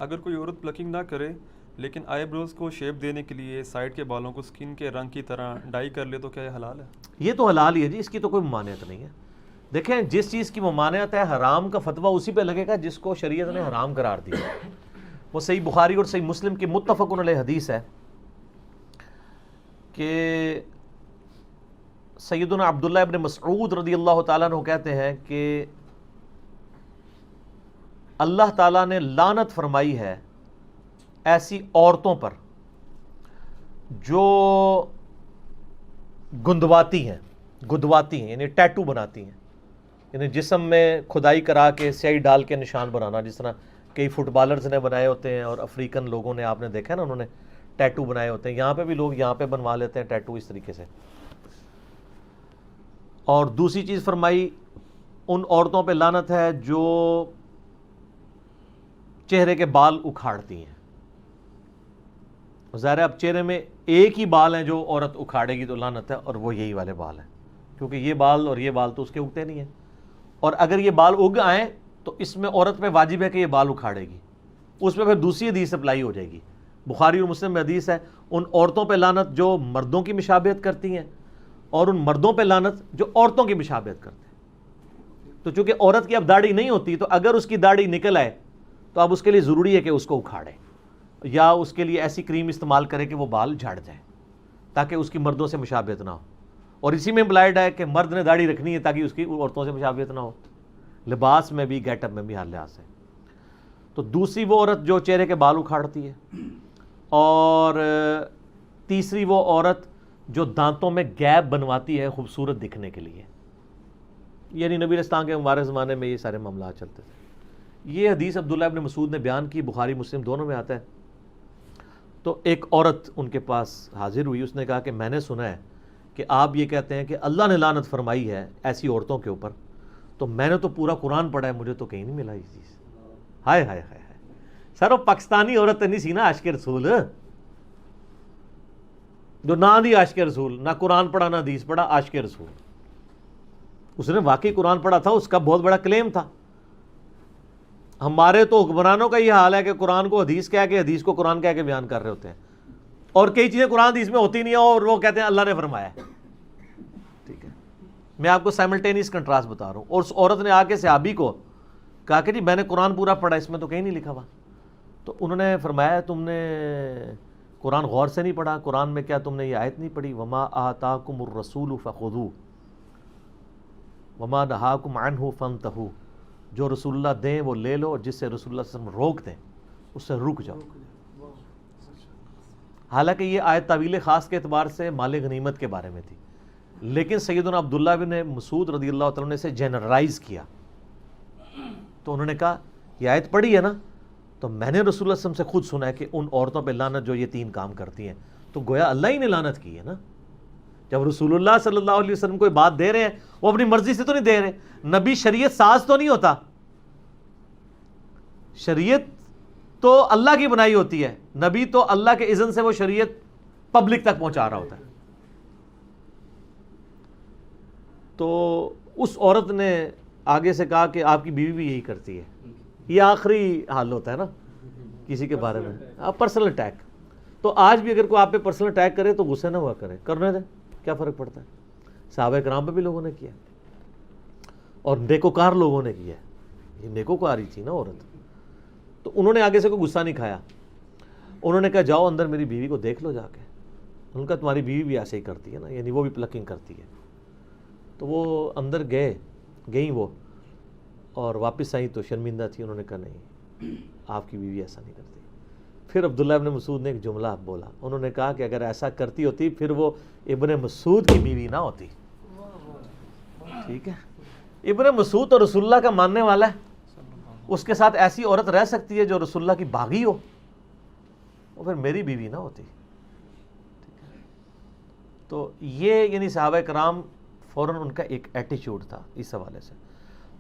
اگر کوئی عورت پلکنگ نہ کرے لیکن آئی بروز کو شیپ دینے کے لیے سائڈ کے بالوں کو سکن کے رنگ کی طرح ڈائی کر لے تو کیا یہ حلال ہے؟ یہ تو حلال ہی ہے جی، اس کی تو کوئی ممانعت نہیں ہے۔ دیکھیں جس چیز کی ممانعت ہے حرام کا فتویٰ اسی پہ لگے گا جس کو شریعت نے حرام قرار دیا۔ وہ صحیح بخاری اور صحیح مسلم کی متفق علیہ حدیث ہے کہ سیدنا عبداللہ ابن مسعود رضی اللہ تعالیٰ عنہ کہتے ہیں کہ اللہ تعالیٰ نے لعنت فرمائی ہے ایسی عورتوں پر جو گدواتی ہیں یعنی ٹیٹو بناتی ہیں، یعنی جسم میں کھدائی کرا کے سیاہی ڈال کے نشان بنانا، جس طرح کئی فٹ بالرز نے بنائے ہوتے ہیں اور افریقن لوگوں نے، آپ نے دیکھا نا، انہوں نے ٹیٹو بنائے ہوتے ہیں۔ یہاں پہ بھی لوگ یہاں پہ بنوا لیتے ہیں ٹیٹو اس طریقے سے۔ اور دوسری چیز فرمائی، ان عورتوں پہ لعنت ہے جو چہرے کے بال اکھاڑتی ہیں۔ ظاہر ہے اب چہرے میں ایک ہی بال ہیں جو عورت اکھاڑے گی تو لعنت ہے، اور وہ یہی والے بال ہیں، کیونکہ یہ بال اور یہ بال تو اس کے اگتے نہیں ہیں، اور اگر یہ بال اگ آئیں تو اس میں عورت پہ واجب ہے کہ یہ بال اکھاڑے گی۔ اس پہ پھر دوسری حدیث اپلائی ہو جائے گی، بخاری اور مسلم میں حدیث ہے، ان عورتوں پہ لعنت جو مردوں کی مشابہت کرتی ہیں، اور ان مردوں پہ لعنت جو عورتوں کی مشابہت کرتے ہیں۔ تو چونکہ عورت کی اب داڑھی نہیں ہوتی، تو اگر اس کی داڑھی نکل آئے تو اب اس کے لیے ضروری ہے کہ اس کو اکھاڑے، یا اس کے لیے ایسی کریم استعمال کرے کہ وہ بال جھڑ جائیں تاکہ اس کی مردوں سے مشابہت نہ ہو۔ اور اسی میں امپلائڈ ہے کہ مرد نے داڑھی رکھنی ہے تاکہ اس کی عورتوں سے مشابہت نہ ہو، لباس میں بھی، گیٹ اپ میں بھی، ہر لحاظ سے۔ تو دوسری وہ عورت جو چہرے کے بال اکھاڑتی ہے، اور تیسری وہ عورت جو دانتوں میں گیپ بنواتی ہے خوبصورت دکھنے کے لیے، یعنی نبی علیہ السلام کے مبارک زمانے میں یہ سارے معاملات چلتے تھے۔ یہ حدیث عبداللہ ابن مسعود نے بیان کی، بخاری مسلم دونوں میں آتا ہے۔ تو ایک عورت ان کے پاس حاضر ہوئی، اس نے کہا کہ میں نے سنا ہے کہ آپ یہ کہتے ہیں کہ اللہ نے لعنت فرمائی ہے ایسی عورتوں کے اوپر، تو میں نے تو پورا قرآن پڑھا ہے، مجھے تو کہیں نہیں ملا یہ چیز۔ ہائے ہائے ہائے ہائے، سر وہ پاکستانی عورت نہیں سی نا عاشق رسول، جو نہ دی عاشق رسول، نہ قرآن پڑھا نہ حدیث پڑھا، عاشق رسول۔ اس نے واقعی قرآن پڑھا تھا، اس کا بہت بڑا کلیم تھا۔ ہمارے تو حکمرانوں کا یہ حال ہے کہ قرآن کو حدیث کہہ کے، حدیث کو قرآن کہہ کے بیان کر رہے ہوتے ہیں، اور کئی چیزیں قرآن حدیث میں ہوتی نہیں ہیں اور وہ کہتے ہیں اللہ نے فرمایا ہے۔ ٹھیک ہے، میں آپ کو سائملٹینیس کنٹراسٹ بتا رہا ہوں۔ اور اس عورت نے آ کے صحابی کو کہا کہ جی میں نے قرآن پورا پڑھا، اس میں تو کہیں نہیں لکھا ہوا۔ تو انہوں نے فرمایا تم نے قرآن غور سے نہیں پڑھا، قرآن میں کیا تم نے یہ آیت نہیں پڑھی، وما آتاکم الرسول فخذوہ وما نہاکم عنہ فانتہوا، جو رسول اللہ دیں وہ لے لو، اور جس سے رسول اللہ صلی اللہ علیہ وسلم روک دیں اس سے رک جاؤ۔ حالانکہ یہ آیت تعویل خاص کے اعتبار سے مال غنیمت کے بارے میں تھی، لیکن سیدنا عبداللہ بن مسعود رضی اللہ تعالیٰ نے اسے جنرلائز کیا۔ تو انہوں نے کہا یہ آیت پڑھی ہے نا، تو میں نے رسول اللہ صلی اللہ علیہ وسلم سے خود سنا ہے کہ ان عورتوں پہ لعنت جو یہ تین کام کرتی ہیں، تو گویا اللہ ہی نے لعنت کی ہے نا۔ جب رسول اللہ صلی اللہ علیہ وسلم کوئی بات دے رہے ہیں، وہ اپنی مرضی سے تو نہیں دے رہے، نبی شریعت ساز تو نہیں ہوتا، شریعت تو اللہ کی بنائی ہوتی ہے، نبی تو اللہ کے اذن سے وہ شریعت پبلک تک پہنچا رہا ہوتا ہے۔ تو اس عورت نے آگے سے کہا کہ آپ کی بیوی بھی یہی کرتی ہے۔ یہ آخری حال ہوتا ہے نا کسی کے بارے میں، آپ پرسنل اٹیک۔ تو آج بھی اگر کوئی آپ پہ پرسنل اٹیک کرے تو غصے نہ ہوا کرے، کرنے دیں، کیا فرق پڑتا ہے؟ صحابہ کرام پہ بھی لوگوں نے کیا، اور نیکوکار لوگوں نے کیا، یہ نیکوکاری تھی نا عورت۔ تو انہوں نے آگے سے کوئی غصہ نہیں کھایا، انہوں نے کہا جاؤ اندر میری بیوی کو دیکھ لو جا کے۔ ان کا تمہاری بیوی بھی ایسے ہی کرتی ہے نا، یعنی وہ بھی پلکنگ کرتی ہے۔ تو وہ اندر گئیں وہ، اور واپس آئیں تو شرمندہ تھی، انہوں نے کہا نہیں آپ کی بیوی ایسا نہیں کرتی۔ پھر عبداللہ ابن مسعود نے ایک جملہ بولا، انہوں نے کہا کہ اگر ایسا کرتی ہوتی پھر وہ ابن مسعود کی بیوی نہ ہوتی۔ ٹھیک ہے، ابن مسعود تو رسول اللہ کا ماننے والا ہے، اس کے ساتھ ایسی عورت رہ سکتی ہے جو رسول اللہ کی باغی ہو، وہ پھر میری بیوی نہ ہوتی۔ تو یہ یعنی صحابہ کرام فوراً ان کا ایک ایٹیچیوڈ تھا اس حوالے سے۔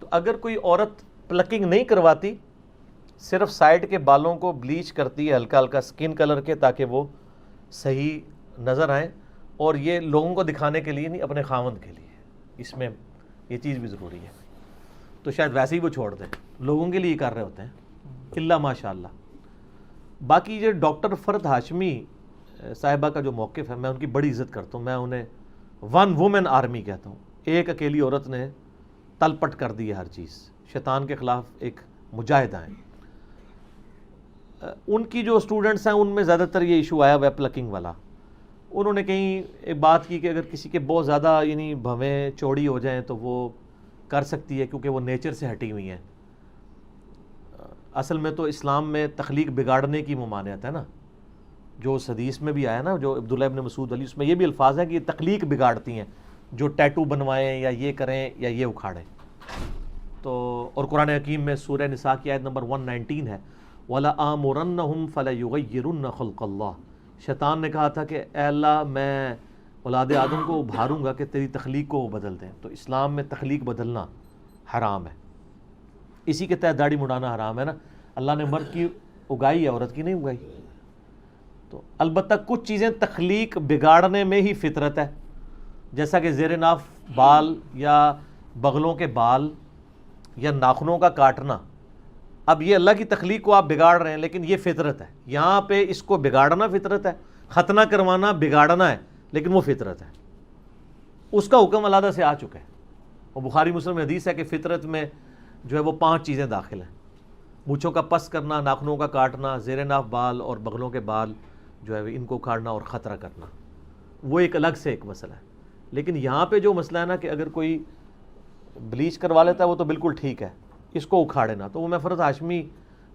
تو اگر کوئی عورت پلکنگ نہیں کرواتی، صرف سائڈ کے بالوں کو بلیچ کرتی ہے ہلکا ہلکا سکن کلر کے تاکہ وہ صحیح نظر آئیں، اور یہ لوگوں کو دکھانے کے لیے نہیں، اپنے خاوند کے لیے، اس میں یہ چیز بھی ضروری ہے، تو شاید ویسے ہی وہ چھوڑ دیں، لوگوں کے لیے کر رہے ہوتے ہیں، الا ماشاء اللہ۔ باقی یہ ڈاکٹر فرد ہاشمی صاحبہ کا جو موقف ہے، میں ان کی بڑی عزت کرتا ہوں، میں انہیں ون وومن آرمی کہتا ہوں. ایک اکیلی عورت نے تل پٹ کر دی ہے ہر چیز، شیطان کے خلاف ایک مجاہدہ ہیں. ان کی جو اسٹوڈنٹس ہیں ان میں زیادہ تر یہ ایشو آیا ہوا ہے پلکنگ والا. انہوں نے کہیں ایک بات کی کہ اگر کسی کے بہت زیادہ یعنی بھویں چوڑی ہو جائیں تو وہ کر سکتی ہے کیونکہ وہ نیچر سے ہٹی ہوئی ہیں. اصل میں تو اسلام میں تخلیق بگاڑنے کی ممانعت ہے نا، جو اس حدیث میں بھی آیا نا، جو عبداللہ ابن مسعود علی، اس میں یہ بھی الفاظ ہیں کہ یہ تخلیق بگاڑتی ہیں، جو ٹیٹو بنوائیں یا یہ کریں یا یہ اکھاڑیں. تو اور قرآن حکیم میں سورہ نساء کی آیت نمبر 119 ہے وَلَآمُرَنَّهُمْ فَلَيُغَيِّرُنَّ خَلْقَ اللَّهِ. شیطان نے کہا تھا کہ اے اللہ میں اولاد آدم کو ابھاروں گا کہ تیری تخلیق کو وہ بدل دیں. تو اسلام میں تخلیق بدلنا حرام ہے. اسی کے تحت داڑھی مڑانا حرام ہے نا. اللہ نے مرد کی اگائی ہے، عورت کی نہیں اگائی. تو البتہ کچھ چیزیں تخلیق بگاڑنے میں ہی فطرت ہے، جیسا کہ زیر ناف بال یا بغلوں کے بال یا ناخنوں کا کاٹنا. اب یہ اللہ کی تخلیق کو آپ بگاڑ رہے ہیں، لیکن یہ فطرت ہے. یہاں پہ اس کو بگاڑنا فطرت ہے، ختنہ کروانا بگاڑنا ہے، لیکن وہ فطرت ہے. اس کا حکم علیحدہ سے آ چکا ہے. اور بخاری مسلم میں حدیث ہے کہ فطرت میں جو ہے وہ 5 چیزیں داخل ہیں: مونچھوں کا پس کرنا، ناخنوں کا کاٹنا، زیر ناف بال اور بغلوں کے بال جو ہے ان کو کاٹنا اور خطرہ کرنا. وہ ایک الگ سے ایک مسئلہ ہے. لیکن یہاں پہ جو مسئلہ ہے نا کہ اگر کوئی بلیچ کروا لیتا ہے وہ تو بالکل ٹھیک ہے، اس کو اکھاڑے نا. تو وہ میں فرد ہاشمی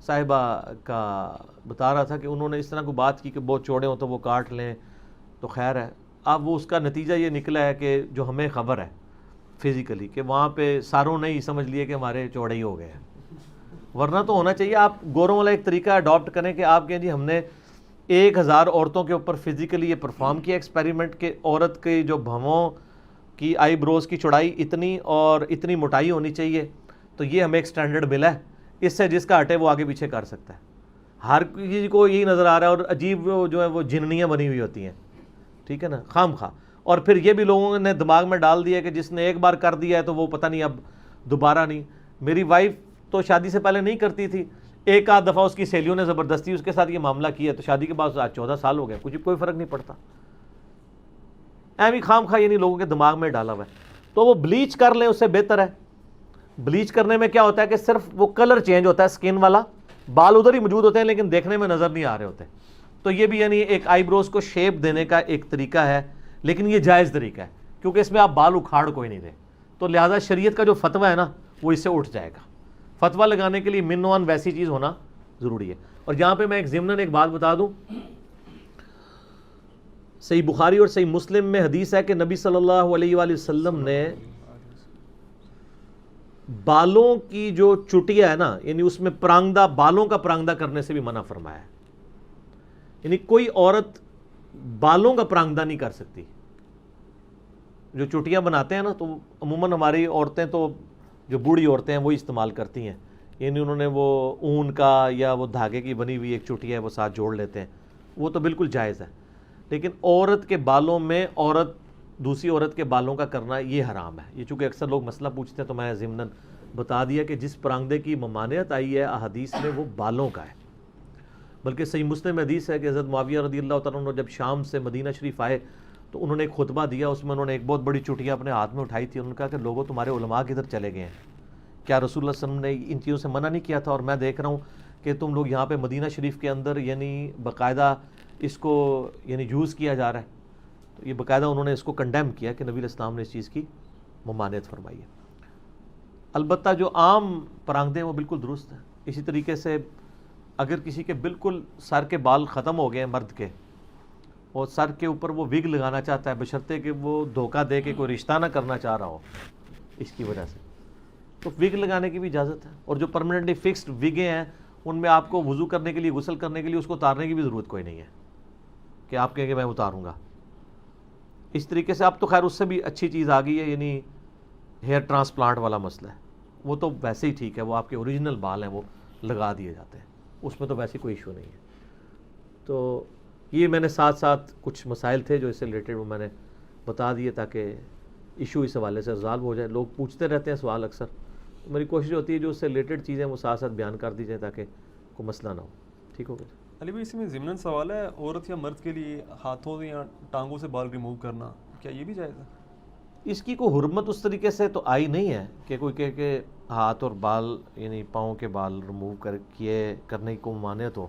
صاحبہ کا بتا رہا تھا کہ انہوں نے اس طرح کو بات کی کہ بہت چوڑے ہوں تو وہ کاٹ لیں تو خیر ہے. اب وہ اس کا نتیجہ یہ نکلا ہے کہ جو ہمیں خبر ہے فزیکلی کہ وہاں پہ ساروں نے ہی سمجھ لیے کہ ہمارے چوڑے ہی ہو گئے ہیں. ورنہ تو ہونا چاہیے آپ گوروں والا ایک طریقہ اڈاپٹ کریں کہ آپ کہیں جی ہم نے 1000 عورتوں کے اوپر فزیکلی یہ پرفارم کیا ایکسپیریمنٹ کہ عورت کے جو بھووں کی آئی بروز کی چوڑائی اتنی اور اتنی موٹائی ہونی چاہیے، تو یہ ہمیں ایک سٹینڈرڈ ملا ہے، اس سے جس کا ہٹے وہ آگے پیچھے کر سکتا ہے. ہر کسی کو یہی نظر آ رہا ہے. اور عجیب جو ہے وہ جننیاں بنی ہوئی ہوتی ہیں، ٹھیک ہے نا، خام خواہ. اور پھر یہ بھی لوگوں نے دماغ میں ڈال دیا کہ جس نے ایک بار کر دیا ہے تو وہ پتہ نہیں اب دوبارہ نہیں. میری وائف تو شادی سے پہلے نہیں کرتی تھی، ایک آدھ دفعہ اس کی سہیلیوں نے زبردستی اس کے ساتھ یہ معاملہ کیا تو شادی کے بعد آج 14 سال ہو گئے، کچھ کوئی فرق نہیں پڑتا. ایویں خام خواہ یعنی لوگوں کے دماغ میں ڈالا ہوا ہے. تو وہ بلیچ کر لیں اس سے بہتر ہے. بلیچ کرنے میں کیا ہوتا ہے کہ صرف وہ کلر چینج ہوتا ہے اسکن والا، بال ادھر ہی موجود ہوتے ہیں لیکن دیکھنے میں نظر نہیں آ رہے ہوتے. تو یہ بھی یعنی ایک آئی بروز کو شیپ دینے کا ایک طریقہ ہے، لیکن یہ جائز طریقہ ہے کیونکہ اس میں آپ بال اکھاڑ کوئی نہیں دیں. تو لہٰذا شریعت کا جو فتویٰ ہے نا وہ اس سے اٹھ جائے گا. فتویٰ لگانے کے لیے منوان ویسی چیز ہونا ضروری ہے. اور یہاں پہ میں ایک ضمناً ایک بات بتا دوں، صحیح بخاری اور صحیح مسلم میں حدیث ہے کہ نبی صلی اللہ علیہ وآلہ وسلم نے بالوں کی جو چٹیا ہے نا، یعنی اس میں پرانگدہ، بالوں کا پرانگدہ کرنے سے بھی منع فرمایا ہے. یعنی کوئی عورت بالوں کا پرانگدہ نہیں کر سکتی. جو چٹیاں بناتے ہیں نا تو عموماً ہماری عورتیں تو جو بوڑھی عورتیں ہیں وہی استعمال کرتی ہیں. یعنی انہوں نے وہ اون کا یا وہ دھاگے کی بنی ہوئی ایک چٹیا ہے وہ ساتھ جوڑ لیتے ہیں، وہ تو بالکل جائز ہے. لیکن عورت کے بالوں میں عورت دوسری عورت کے بالوں کا کرنا یہ حرام ہے. یہ چونکہ اکثر لوگ مسئلہ پوچھتے ہیں تو میں ضمناً بتا دیا کہ جس پرانگدے کی ممانعت آئی ہے احادیث میں وہ بالوں کا ہے. بلکہ صحیح مسلم حدیث ہے کہ حضرت معاویہ رضی اللہ تعالیٰ عنہ جب شام سے مدینہ شریف آئے تو انہوں نے ایک خطبہ دیا، اس میں انہوں نے ایک بہت بڑی چٹیا اپنے ہاتھ میں اٹھائی تھی. انہوں نے کہا کہ لوگوں تمہارے علماء کدھر چلے گئے ہیں؟ کیا رسول اللہ صلی اللہ علیہ وسلم نے ان چیزوں سے منع نہیں کیا تھا؟ اور میں دیکھ رہا ہوں کہ تم لوگ یہاں پہ مدینہ شریف کے اندر یعنی باقاعدہ اس کو یعنی یوز کیا جا رہا ہے. تو یہ باقاعدہ انہوں نے اس کو کنڈیم کیا کہ نبی علیہ السلام نے اس چیز کی ممانعت فرمائی ہے. البتہ جو عام پرانگدے ہیں وہ بالکل درست ہیں. اسی طریقے سے اگر کسی کے بالکل سر کے بال ختم ہو گئے ہیں مرد کے اور سر کے اوپر وہ وگ لگانا چاہتا ہے بشرطے کہ وہ دھوکہ دے کے کوئی رشتہ نہ کرنا چاہ رہا ہو اس کی وجہ سے، تو وگ لگانے کی بھی اجازت ہے. اور جو پرماننٹلی فکسڈ وگیں ہیں ان میں آپ کو وضو کرنے کے لیے، غسل کرنے کے لیے اس کو اتارنے کی بھی ضرورت کوئی نہیں ہے کہ آپ کہیں کہ میں اتاروں گا. اس طریقے سے اب تو خیر اس سے بھی اچھی چیز آ گئی ہے، یعنی ہیئر ٹرانسپلانٹ والا مسئلہ ہے. وہ تو ویسے ہی ٹھیک ہے، وہ آپ کے اوریجنل بال ہیں وہ لگا دیے جاتے ہیں، اس میں تو ویسے کوئی ایشو نہیں ہے. تو یہ میں نے ساتھ ساتھ کچھ مسائل تھے جو اس سے ریلیٹڈ وہ میں نے بتا دیے تاکہ ایشو اس حوالے سے ریزالو ہو جائے. لوگ پوچھتے رہتے ہیں سوال اکثر، میری کوشش ہوتی ہے جو اس سے ریلیٹڈ چیزیں وہ ساتھ ساتھ بیان کر دی جائیں تاکہ کوئی مسئلہ نہ ہو. ٹھیک ہو گیا؟ علی بھائی اس میں ضمن سوال ہے، عورت یا مرد کے لیے ہاتھوں یا ٹانگوں سے بال ریموو کرنا کیا یہ بھی جائز ہے؟ اس کی کوئی حرمت اس طریقے سے تو آئی نہیں ہے کہ کوئی کہے کہ ہاتھ اور بال یعنی پاؤں کے بال ریموو کرنے کی کوئی ممانعت ہو،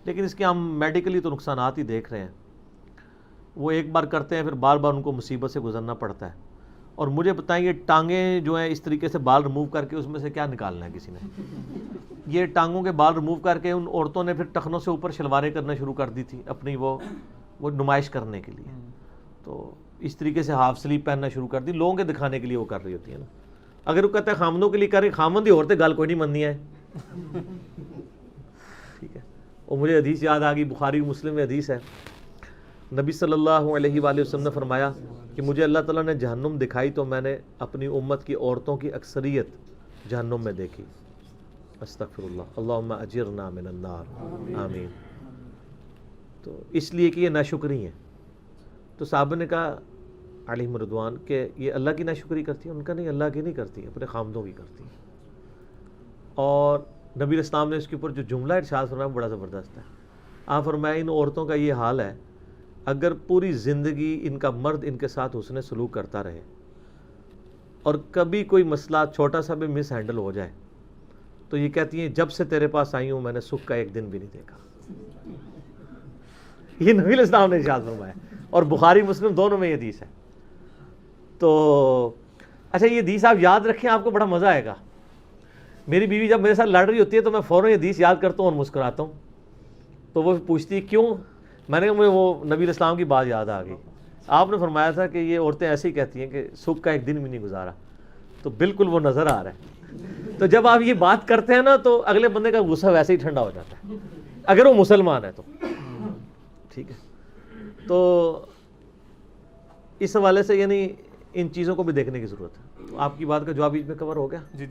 لیکن اس کے ہم میڈیکلی تو نقصانات ہی دیکھ رہے ہیں. وہ ایک بار کرتے ہیں پھر بار بار ان کو مصیبت سے گزرنا پڑتا ہے. اور مجھے بتائیں یہ ٹانگیں جو ہیں اس طریقے سے بال ریموو کر کے اس میں سے کیا نکالنا ہے کسی نے؟ یہ ٹانگوں کے بال ریموو کر کے ان عورتوں نے پھر ٹخنوں سے اوپر شلواریں کرنا شروع کر دی تھی اپنی وہ نمائش کرنے کے لیے. تو اس طریقے سے ہاف سلیپ پہننا شروع کر دی، لوگوں کے دکھانے کے لیے وہ کر رہی ہوتی ہے نا. اگر وہ کہتا ہے خامدوں کے لیے کر رہی، خامد ہی عورتیں گال کوئی نہیں مننی ہے. ٹھیک ہے. اور مجھے حدیث یاد آ گئی، بخاری مسلم میں حدیث ہے، نبی صلی اللہ علیہ وآلہ وسلم نے فرمایا کہ مجھے اللہ تعالیٰ نے جہنم دکھائی تو میں نے اپنی امت کی عورتوں کی اکثریت جہنم میں دیکھی. استغفر اللہ، اللہم اجرنا من النار، آمین. تو اس لیے کہ یہ ناشکری ہیں. تو صحابہ نے کہا علیہم رضوان کہ یہ اللہ کی ناشکری کرتی ہیں؟ ان کا نہیں، اللہ کی نہیں کرتی، اپنے خامدوں کی کرتی ہیں. اور نبی اسلام نے اس کے اوپر جو جملہ ارشاد فرمایا بڑا زبردست ہے. آپ فرمایا ان عورتوں کا یہ حال ہے اگر پوری زندگی ان کا مرد ان کے ساتھ حسن سلوک کرتا رہے اور کبھی کوئی مسئلہ چھوٹا سا بھی مس ہینڈل ہو جائے تو یہ کہتی ہیں جب سے تیرے پاس آئی ہوں میں نے سکھ کا ایک دن بھی نہیں دیکھا. یہ نبی اسلام نے ارشاد فرمایا اور بخاری مسلم دونوں میں یہ حدیث ہے. تو اچھا یہ حدیث آپ یاد رکھیں، آپ کو بڑا مزہ آئے گا. میری بیوی جب میرے ساتھ لڑ رہی ہوتی ہے تو میں فوراً یہ حدیث یاد کرتا ہوں اور مسکراتا ہوں. تو وہ پوچھتی ہے کیوں؟ میں نے کہا مجھے وہ نبی اسلام کی بات یاد آ گئی. آپ نے فرمایا تھا کہ یہ عورتیں ایسے ہی کہتی ہیں کہ سکھ کا ایک دن بھی نہیں گزارا. تو بالکل وہ نظر آ رہا ہے. تو جب آپ یہ بات کرتے ہیں نا تو اگلے بندے کا غصہ ویسے ہی ٹھنڈا ہو جاتا ہے اگر وہ مسلمان ہے تو. ٹھیک ہے. تو اس حوالے سے یعنی ان چیزوں کو بھی دیکھنے کی ضرورت ہے. تو آپ کی بات کا جواب اس میں کور ہو گیا. جی.